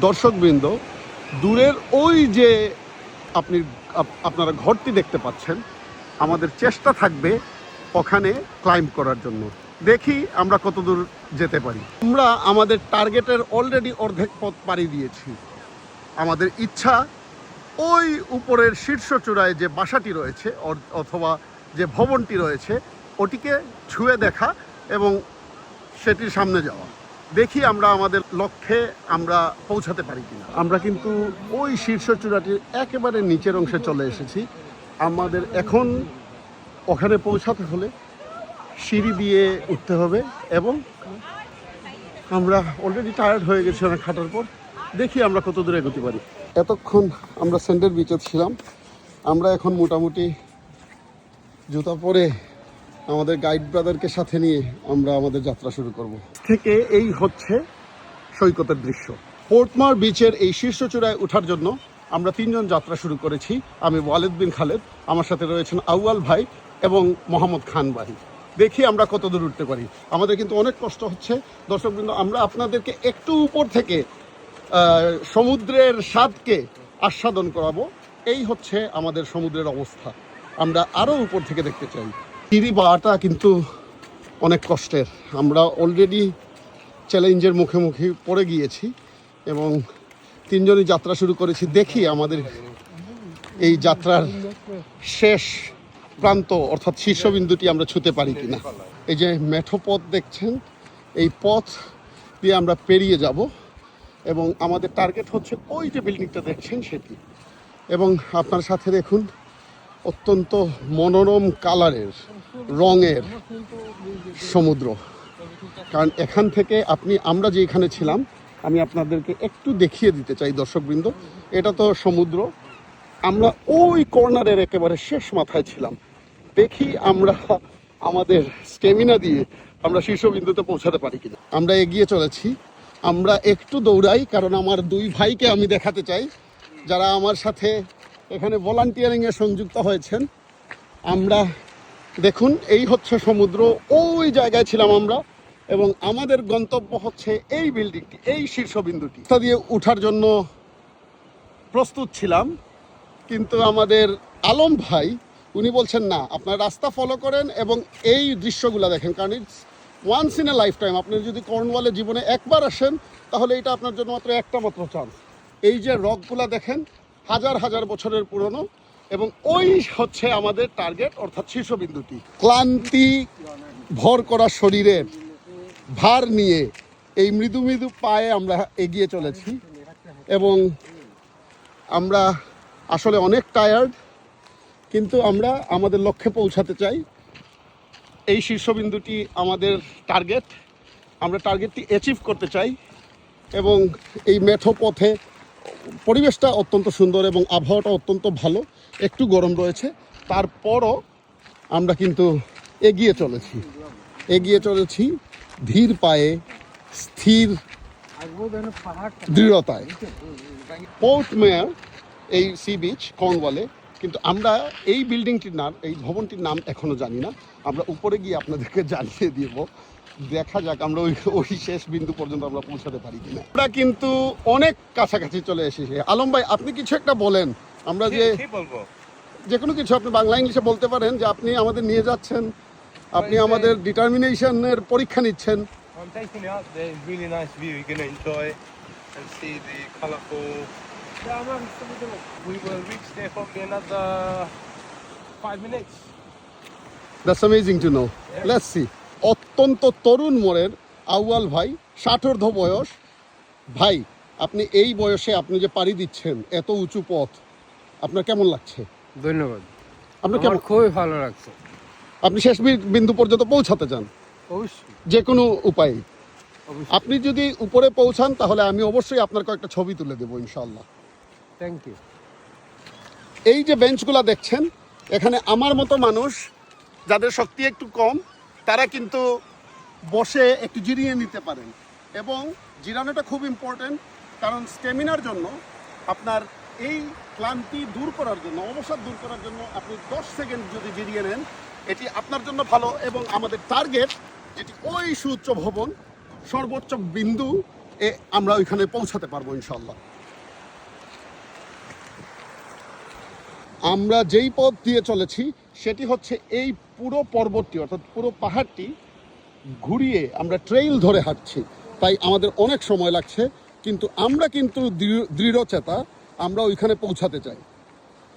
দর্শকবৃন্দ, দূরের ওই যে আপনারা ঘরটি দেখতে পাচ্ছেন, আমাদের চেষ্টা থাকবে ওখানে ক্লাইম্ব করার জন্য। দেখি আমরা কত দূর যেতে পারি। আমরা আমাদের টার্গেটের অলরেডি অর্ধেক পথ পাড়ি দিয়েছি। আমাদের ইচ্ছা ওই উপরের শীর্ষ চূড়ায় যে বাসাটি রয়েছে অথবা যে ভবনটি রয়েছে ওটিকে ছুঁয়ে দেখা এবং সেটির সামনে যাওয়া। দেখি আমরা আমাদের লক্ষ্যে আমরা পৌঁছাতে পারি কিনা। আমরা কিন্তু ওই শীর্ষ চূড়াটির একেবারে নিচের অংশে চলে এসেছি। আমাদের এখন ওখানে পৌঁছাতে হলে সিঁড়ি দিয়ে উঠতে হবে এবং আমরা অলরেডি টায়ার্ড হয়ে গেছি অনেক হাঁটার পর। দেখি আমরা কত দূরে এগোতে পারি। এতক্ষণ আমরা সেন্টার বিচে ছিলাম। আমরা এখন মোটামুটি জুতা পরে আমাদের গাইড ব্রাদারকে সাথে নিয়ে আমরা আমাদের যাত্রা শুরু করব। থেকে এই হচ্ছে সৈকতের দৃশ্য। পোর্টমার বিচের এই শীর্ষ চূড়ায় ওঠার জন্য আমরা 3 জন যাত্রা শুরু করেছি। আমি ওয়ালিদ বিন খালেদ, আমার সাথে রয়েছেন আউয়াল ভাই এবং মোহাম্মদ খান ভাই। দেখি আমরা কত দূর উঠতে পারি। আমাদের কিন্তু অনেক কষ্ট হচ্ছে দর্শকবৃন্দ। আমরা আপনাদেরকে একটু উপর থেকে সমুদ্রের স্বাদকে আস্বাদন করাবো। এই হচ্ছে আমাদের সমুদ্রের অবস্থা। আমরা আরও উপর থেকে দেখতে চাই। সিঁড়ি বাওয়াটা কিন্তু অনেক কষ্টের। আমরা অলরেডি চ্যালেঞ্জের মুখে পড়ে গিয়েছি এবং 3 জনই যাত্রা শুরু করেছি। দেখি আমাদের এই যাত্রার শেষ প্রান্ত অর্থাৎ শীর্ষবিন্দুটি আমরা ছুঁতে পারি কিনা। এই যে মেঠো পথ দেখছেন, এই পথ দিয়ে আমরা পেরিয়ে যাব এবং আমাদের টার্গেট হচ্ছে ওই যে বিল্ডিংটা দেখছেন সেটি। এবং আপনার সাথে দেখুন অত্যন্ত মনোরম কালারের রঙের সমুদ্র। কারণ এখান থেকে আমরা যে এখানে ছিলাম, আমি আপনাদেরকে একটু দেখিয়ে দিতে চাই দর্শকবৃন্দ। এটা তো সমুদ্র, আমরা ওই কর্নারের একেবারে শেষ মাথায় ছিলাম। দেখি আমরা আমাদের স্টেমিনা দিয়ে আমরা শীর্ষবিন্দুতে পৌঁছাতে পারি কিনা। আমরা এগিয়ে চলেছি। আমরা একটু দৌড়াই কারণ আমার 2 ভাইকে আমি দেখাতে চাই যারা আমার সাথে এখানে ভলান্টিয়ারিংয়ে সংযুক্ত হয়েছেন। আমরা দেখুন, এই হচ্ছে সমুদ্র, ওই জায়গায় ছিলাম আমরা এবং আমাদের গন্তব্য হচ্ছে এই বিল্ডিংটি, এই শীর্ষবিন্দুটি। রাস্তা দিয়ে ওঠার জন্য প্রস্তুত ছিলাম, কিন্তু আমাদের আলম ভাই উনি বলছেন না, আপনার রাস্তা ফলো করেন এবং এই দৃশ্যগুলো দেখেন। কারণ it's once in a life time. আপনি যদি কর্নওয়ালে জীবনে একবার আসেন তাহলে এটা আপনার জন্য মাত্র একটা মাত্র চান্স। এই যে রকগুলা দেখেন, হাজার হাজার বছরের পুরনো এবং ওই হচ্ছে আমাদের টার্গেট অর্থাৎ শীর্ষবিন্দুটি। ক্লান্তি ভর করা শরীরের ভার নিয়ে এই মৃদু মৃদু পায়ে আমরা এগিয়ে চলেছি এবং আমরা আসলে অনেক টায়ার্ড, কিন্তু আমরা আমাদের লক্ষ্যে পৌঁছাতে চাই। এই শীর্ষবিন্দুটি আমাদের টার্গেট। আমরা টার্গেটটি অ্যাচিভ করতে চাই এবং এই মেঠো পথে পরিবেশটা অত্যন্ত সুন্দর এবং আবহাওয়াটা অত্যন্ত ভালো। একটু গরম রয়েছে, তারপরও আমরা কিন্তু এগিয়ে চলেছি ধীর পায়ে, স্থির দৃঢ়তায়। পোর্ট মেয়ার এই সি বিচ কর্নওয়ালে, কিন্তু আমরা এই বিল্ডিংটির নাম, এই ভবনটির নাম এখনো জানি না। আমরা উপরে গিয়ে আপনাদেরকে জানিয়ে দিব। দেখা যাক আমরা ওই শেষ বিন্দু পর্যন্ত আমরা পৌঁছাতে পারি কিনা। আমরা কিন্তু অনেক কাছাকাছি চলে এসেছি। আলম ভাই, আপনি কিছু একটা বলেন। আমরা যে কোনো কিছু আপনি বাংলা ইংলিশে বলতে পারেন, যে আপনি আমাদের নিয়ে যাচ্ছেন, আপনি আমাদের ডিটারমিনেশনের পরীক্ষা নিচ্ছেন। I'm taking you up there. It's really nice view. You're going to enjoy and see the colourful. We will reach there probably another 5 minutes. That's amazing to know. Yeah. Let's see. অত্যন্ত তরুণ মোড়ের আউয়াল ভাই, 60 বয়স। ভাই, আপনি এই বয়সে আপনি যে পাড়ি দিচ্ছেন এত উঁচু পথ, আপনার কেমন লাগছে? ধন্যবাদ। আপনার কেমন? খুবই ভালো লাগছে। আপনি শেষ বিন্দু পর্যন্ত পৌঁছাতে চান? অবশ্যই, যে কোনো উপায়ে। আপনি যদি উপরে পৌঁছান তাহলে আমি অবশ্যই আপনার কয়েকটা ছবি তুলে দেবো ইনশাআল্লাহ। Thank you. এই যে বেঞ্চগুলো দেখছেন, এখানে আমার মতো মানুষ যাদের শক্তি একটু কম, তারা কিন্তু বসে একটু জিরিয়ে নিতে পারেন এবং জিরানোটা খুব ইম্পর্টেন্ট। কারণ স্ট্যামিনার জন্য, আপনার এই ক্লান্তি দূর করার জন্য, অবসাদ দূর করার জন্য আপনি 10 সেকেন্ড যদি জিরিয়ে নেন, এটি আপনার জন্য ভালো। এবং আমাদের টার্গেট যেটি ওই সুউচ্চ ভবন, সর্বোচ্চ বিন্দু, আমরা ওইখানে পৌঁছাতে পারবো ইনশাল্লাহ। আমরা যেই পথ দিয়ে চলেছি সেটি হচ্ছে এই পুরো পর্বতটি অর্থাৎ পুরো পাহাড়টি ঘুরিয়ে আমরা ট্রেইল ধরে হাঁটছি, তাই আমাদের অনেক সময় লাগছে, কিন্তু আমরা কিন্তু দৃঢ়চেতা, আমরা ওইখানে পৌঁছাতে চাই।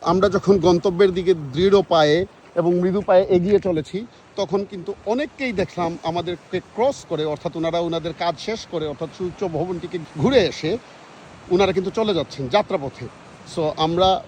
আমরা যখন গন্তব্যের দিকে দৃঢ় পায়ে এবং মৃদু পায়ে এগিয়ে চলেছি তখন কিন্তু অনেককেই দেখলাম আমাদেরকে ক্রস করে, অর্থাৎ ওনাদের কাজ শেষ করে অর্থাৎ সুউচ্চ ভবনটিকে ঘুরে এসে ওনারা কিন্তু চলে যাচ্ছেন যাত্রাপথে। সো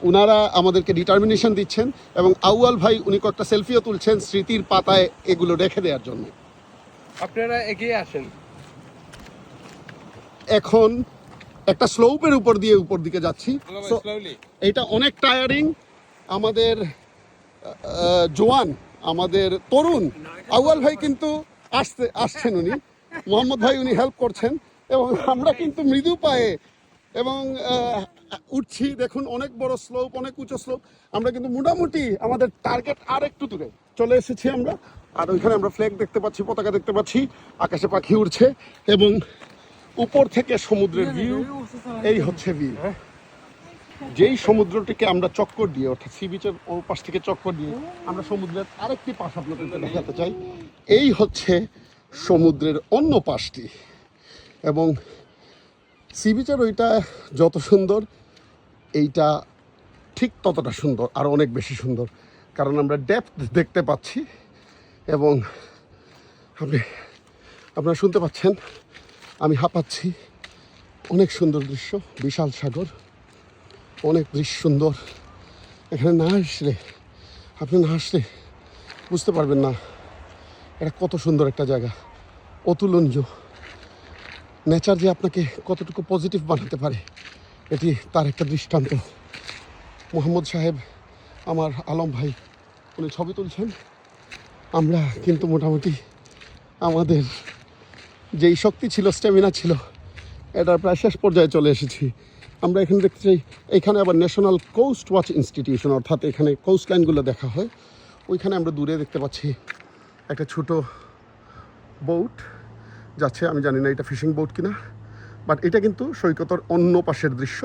ওনারা আমাদেরকে ডিটারমিনেশন দিচ্ছেন এবং আউয়াল ভাই উনি কয়েকটা সেলফিও তুলছেন স্মৃতির পাতায় এগুলো রেখে দেওয়ার জন্য। আপনারা এগিয়ে আসেন। এখন একটা স্লোপের উপর দিকে যাচ্ছি। So, slowly. এটা অনেক টায়ারিং। আমাদের জোয়ান, আমাদের তরুণ আউয়াল ভাই কিন্তু আসছেন, উনি মোহাম্মদ ভাই উনি হেল্প করছেন এবং আমরা কিন্তু মৃদু পায়ে এবং উঠছি। দেখুন অনেক বড় স্লোপ, অনেক উঁচু স্লোপ। আমরা কিন্তু মোটামুটি আমাদের টার্গেট আর একটু দূরে চলে এসেছি আমরা। আর ওইখানে আমরা ফ্ল্যাগ দেখতে পাচ্ছি, পতাকা দেখতে পাচ্ছি, আকাশে পাখি উড়ছে এবং উপর থেকে সমুদ্রের ভিউ। এই হচ্ছে ভিউ। যেই সমুদ্রটিকে আমরা চক্কর দিয়ে অর্থাৎ সি বিচের ওর পাশ থেকে চক্কর দিয়ে আমরা সমুদ্রের আরেকটি পাশ আপনাদেরকে দেখাতে চাই। এই হচ্ছে সমুদ্রের অন্য পাশটি এবং সি বিচের ওইটা যত সুন্দর এইটা ঠিক ততটা সুন্দর, আর অনেক বেশি সুন্দর, কারণ আমরা ডেপথ দেখতে পাচ্ছি এবং আপনারা শুনতে পাচ্ছেন আমি হাঁপাচ্ছি। অনেক সুন্দর দৃশ্য, বিশাল সাগর, অনেক দৃশ্য সুন্দর। এখানে আপনি না আসলে বুঝতে পারবেন না এটা কত সুন্দর একটা জায়গা, অতুলনীয়। নেচার যে আপনাকে কতটুকু পজিটিভ বানাতে পারে এটি তার একটা দৃষ্টান্ত। মোহাম্মদ সাহেব, আমার আলম ভাই, উনি ছবি তুলছেন। আমরা কিন্তু মোটামুটি আমাদের যেই শক্তি ছিল, স্ট্যামিনা ছিল, এটার প্রায় শেষ পর্যায়ে চলে এসেছি। আমরা এখানে দেখতে চাই, এখানে আবার ন্যাশনাল কোস্ট ওয়াচ ইনস্টিটিউশন, অর্থাৎ এখানে কোস্ট লাইনগুলো দেখা হয়। ওইখানে আমরা দূরে দেখতে পাচ্ছি একটা ছোট বোট যাচ্ছে। আমি জানি না এটা ফিশিং বোট কিনা, বাট এটা কিন্তু সৈকতের অন্য পাশের দৃশ্য।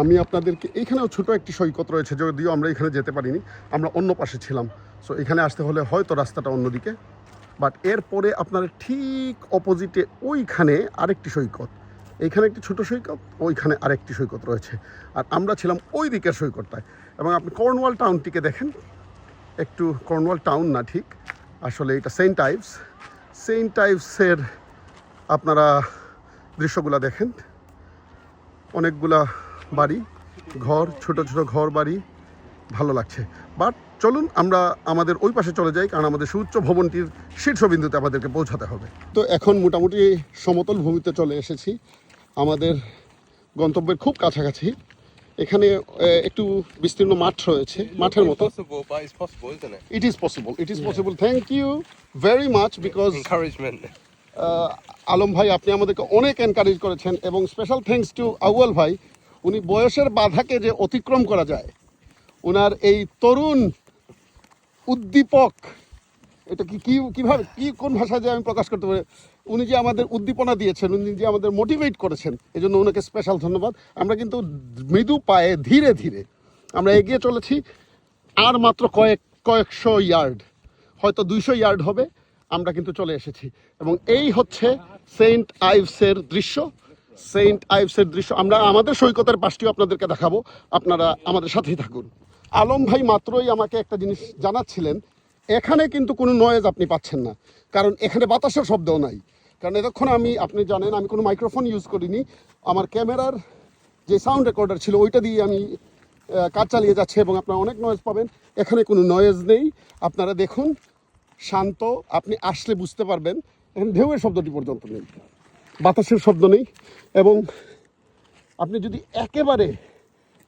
আমি আপনাদেরকে, এইখানেও ছোট একটি সৈকত রয়েছে, যদিও আমরা এখানে যেতে পারিনি, আমরা অন্য পাশে ছিলাম। সো এখানে আসতে হলে হয়তো রাস্তাটা অন্যদিকে। বাট এরপরে আপনার ঠিক অপোজিটে ওইখানে আরেকটি সৈকত, এইখানে একটি ছোট সৈকত, ওইখানে আরেকটি সৈকত রয়েছে, আর আমরা ছিলাম ওই দিকের সৈকতটায়। এবং আপনি কর্নওয়াল টাউনটিকে দেখেন একটু, কর্নওয়াল টাউন না ঠিক, আসলে এটা সেন্ট আইভসের আপনারা দৃশ্যগুলো দেখেন। অনেকগুলা বাড়ি ঘর, ছোট ছোট ঘর বাড়ি, ভালো লাগছে। বাট চলুন আমরা আমাদের ওই পাশে চলে যাই, কারণ আমাদের সুউচ্চ ভবনটির শীর্ষবিন্দুতে আমাদেরকে পৌঁছাতে হবে। তো এখন মোটামুটি সমতল ভূমিতে চলে এসেছি, আমাদের গন্তব্যের খুব কাছাকাছি। এখানে একটু বিস্তীর্ণ মাঠ রয়েছে, মাঠের মতো। It is possible. Thank you very much, because encouragement. Alam ভাই আপনি আমাদেরকে অনেক এনকারেজ করেছেন এবং স্পেশাল থ্যাঙ্কস টু আউয়াল ভাই, উনি বয়সের বাধাকে যে অতিক্রম করা যায়, ওনার এই তরুণ উদ্দীপক, এটা কিভাবে কোন ভাষায় যে আমি প্রকাশ করতে পারি, উনি যে আমাদের উদ্দীপনা দিয়েছেন, উনি যে আমাদের মোটিভেট করেছেন, এই জন্য ওনাকে স্পেশাল ধন্যবাদ। আমরা কিন্তু মৃদু পায়ে ধীরে ধীরে আমরা এগিয়ে চলেছি। আর মাত্র কয়েকশো ইয়ার্ড, হয়তো 200 ইয়ার্ড হবে, আমরা কিন্তু চলে এসেছি। এবং এই হচ্ছে সেন্ট আইভসের দৃশ্য। আমরা আমাদের সৈকতের পাশটিও আপনাদেরকে দেখাবো, আপনারা আমাদের সাথেই থাকুন। আলম ভাই মাত্রই আমাকে একটা জিনিস জানাচ্ছিলেন, এখানে কিন্তু কোনো নয়েজ আপনি পাচ্ছেন না, কারণ এখানে বাতাসের শব্দও নাই। কারণ এতক্ষণ আপনি জানেন আমি কোনো মাইক্রোফোন ইউজ করিনি, আমার ক্যামেরার যে সাউন্ড রেকর্ডার ছিল ওইটা দিয়ে আমি কাজ চালিয়ে যাচ্ছে এবং আপনারা অনেক নয়েজ পাবেন। এখানে কোনো নয়েজ নেই, আপনারা দেখুন, শান্ত। আপনি আসলে বুঝতে পারবেন এখানে ঢেউয়ের শব্দটি পর্যন্ত নেই, বাতাসের শব্দ নেই। এবং আপনি যদি একেবারে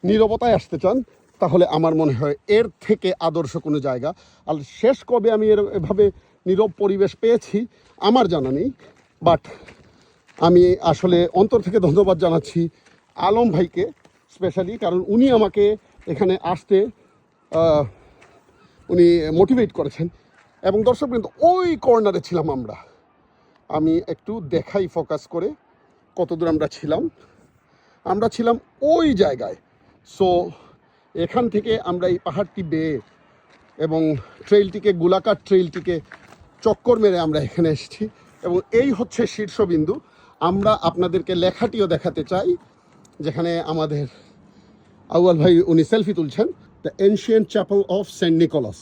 নীরবতায় আসতে চান তাহলে আমার মনে হয় এর থেকে আদর্শ কোনো জায়গা আর শেষ কবে আমি এভাবে নীরব পরিবেশ পেয়েছি আমার জানা নেই। বাট আমি আসলে অন্তর থেকে ধন্যবাদ জানাচ্ছি আলম ভাইকে স্পেশালি, কারণ উনি আমাকে এখানে আসতে উনি মোটিভেট করেছেন। এবং দর্শক কিন্তু ওই কর্নারে ছিলাম আমরা, আমি একটু দেখাই ফোকাস করে, কতদূর আমরা ছিলাম। আমরা ছিলাম ওই জায়গায়। সো এখান থেকে আমরা এই পাহাড়টি বেয়ে এবং ট্রেইলটিকে, গোলাকার ট্রেইলটিকে চক্কর মেরে আমরা এখানে এসেছি এবং এই হচ্ছে শীর্ষবিন্দু। আমরা আপনাদেরকে লেখাটিও দেখাতে চাই, যেখানে আমাদের আউয়াল ভাই উনি সেলফি তুলছেন। The ancient chapel of Saint Nicholas,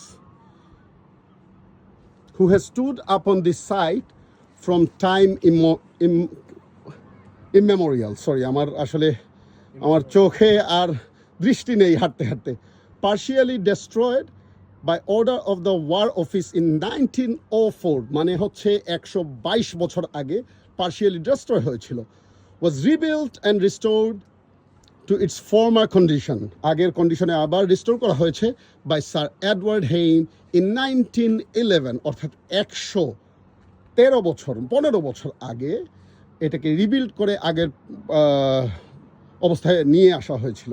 who has stood upon this site from time immemorial. Sorry, আমার চোখে আর দৃষ্টি নেই হাঁটতে হাঁটতে। Partially destroyed by order of the War Office in 1904, মানে হচ্ছে 122 বছর আগে partially destroy হয়েছিল, was rebuilt and restored to its former condition. আগের কন্ডিশনে আবার রিস্টোর করা হয়েছে বাই স্যার এডওয়ার্ড হেইন ইন 1911, অর্থাৎ 15 বছর আগে এটাকে রিবিল্ড করে আগের অবস্থায় নিয়ে আসা হয়েছিল।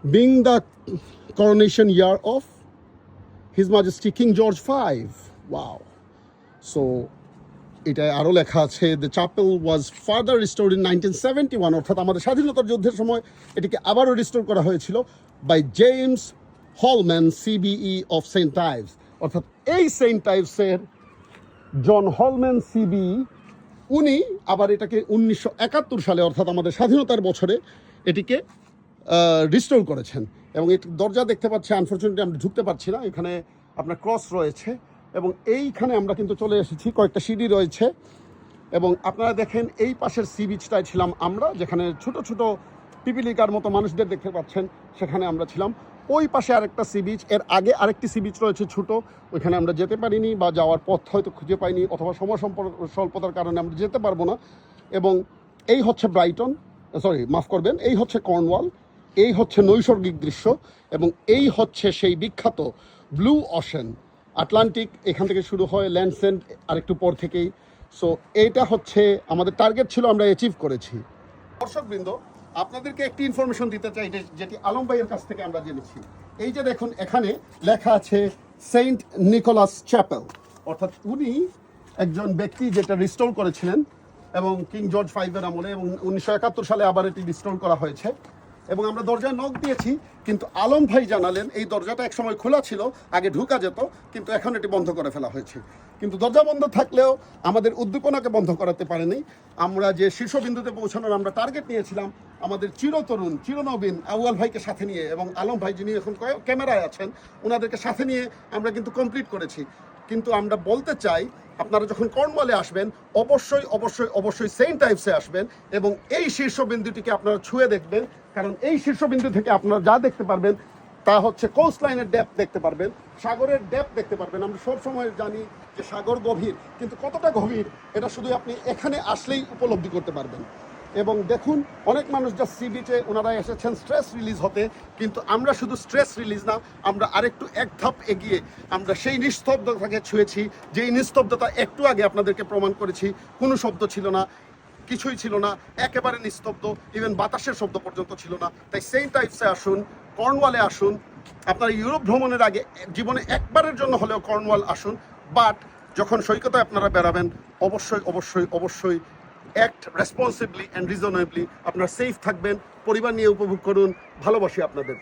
Being the coronation year of his Majesty King George V. Wow. So এটায় আরও লেখা আছে, the chapel was further restored in 1971, অর্থাৎ আমাদের স্বাধীনতার যুদ্ধের সময় এটিকে আবারও রিস্টোর করা হয়েছিল by James Holman CBE of saint Ives, অর্থাৎ এই সেন্ট আইভসের জন হলম্যান CBE, উনি আবার এটাকে 1971 সালে, অর্থাৎ আমাদের স্বাধীনতার বছরে এটিকে রিস্টোর করেছেন। এবং এটি দরজা দেখতে পাচ্ছি, আনফর্চুনেটলি আমরা ঢুকতে পারছি না, এখানে আপনার ক্রস রয়েছে এবং এইখানে আমরা কিন্তু চলে এসেছি, কয়েকটা সিঁড়ি রয়েছে এবং আপনারা দেখেন এই পাশের সি বিচটায় ছিলাম আমরা, যেখানে ছোট ছোট পিপিলিকার মতো মানুষদের দেখতে পাচ্ছেন, সেখানে আমরা ছিলাম। ওই পাশে আরেকটা সি বিচ, এর আগে আরেকটি সি বিচ রয়েছে ছোট, ওইখানে আমরা যেতে পারিনি বা যাওয়ার পথ হয়তো খুঁজে পাইনি, অথবা সময় স্বল্পতার কারণে আমরা যেতে পারবো না। এবং এই হচ্ছে ব্রাইটন, মাফ করবেন, এই হচ্ছে কর্নওয়াল, এই হচ্ছে নৈসর্গিক দৃশ্য এবং এই হচ্ছে সেই বিখ্যাত ব্লু অশেন, আটলান্টিক। এখান থেকে শুরু হয়, ল্যান্ডসেন্ট আরেকটু পর থেকেই। সো এইটা হচ্ছে আমাদের টার্গেট ছিল, আমরা অ্যাচিভ করেছি। দর্শকবৃন্দ, আপনাদেরকে একটি ইনফরমেশন দিতে চাই যেটি আলম ভাইয়ের কাছ থেকে আমরা জেনেছি। এই যে দেখুন, এখানে লেখা আছে সেন্ট নিকোলাস চ্যাপেল, অর্থাৎ উনি একজন ব্যক্তি যেটা রিস্টোর করেছিলেন এবং কিং জর্জ V এর আমলে, এবং 1971 সালে আবার এটি রিস্টোর করা হয়েছে। এবং আমরা দরজায় নক দিয়েছি, কিন্তু আলম ভাই জানালেন এই দরজাটা একসময় খোলা ছিল, আগে ঢোকা যেত, কিন্তু এখন এটি বন্ধ করে ফেলা হয়েছে। কিন্তু দরজা বন্ধ থাকলেও আমাদের উদ্দীপনাকে বন্ধ করাতে পারেনি। আমরা যে শীর্ষবিন্দুতে পৌঁছানোর আমরা টার্গেট নিয়েছিলাম, আমাদের চিরতরুণ চিরনবীন আউয়াল ভাইকে সাথে নিয়ে এবং আলম ভাই যিনি এখন ক্যামেরায় আছেন, ওনাদেরকে সাথে নিয়ে আমরা কিন্তু কমপ্লিট করেছি। কিন্তু আমরা বলতে চাই, আপনারা যখন কর্নওয়ালে আসবেন অবশ্যই অবশ্যই অবশ্যই সেন্ট আইভসে আসবেন এবং এই শীর্ষবিন্দুটিকে আপনারা ছুঁয়ে দেখবেন, কারণ এই শীর্ষবিন্দু থেকে আপনারা যা দেখতে পারবেন তা হচ্ছে কোস্ট লাইনের ডেপথ দেখতে পারবেন, সাগরের ডেপথ দেখতে পারবেন। আমরা সবসময় জানি যে সাগর গভীর, কিন্তু কতটা গভীর এটা শুধু আপনি এখানে আসলেই উপলব্ধি করতে পারবেন। এবং দেখুন, অনেক মানুষ যা সি বিচে ওনারা এসেছেন স্ট্রেস রিলিজ হতে, কিন্তু আমরা শুধু স্ট্রেস রিলিজ না, আমরা আরেকটু এক ধাপ এগিয়ে আমরা সেই নিস্তব্ধতাকে ছুঁয়েছি, যেই নিস্তব্ধতা একটু আগে আপনাদেরকে প্রমাণ করেছি। কোনো শব্দ ছিল না, কিছুই ছিল না, একেবারে নিস্তব্ধ, ইভেন বাতাসের শব্দ পর্যন্ত ছিল না। তাই সেন্ট আইভসে আসুন, কর্নওয়ালে আসুন। আপনারা ইউরোপ ভ্রমণের আগে জীবনে একবারের জন্য হলেও কর্নওয়াল আসুন, বাট যখন সৈকতে আপনারা বেরাবেন অবশ্যই অবশ্যই অবশ্যই অ্যাক্ট রেসপন্সিবলি অ্যান্ড রিজনেবলি। আপনারা সেফ থাকবেন, পরিবার নিয়ে উপভোগ করুন। ভালোবাসি আপনাদের।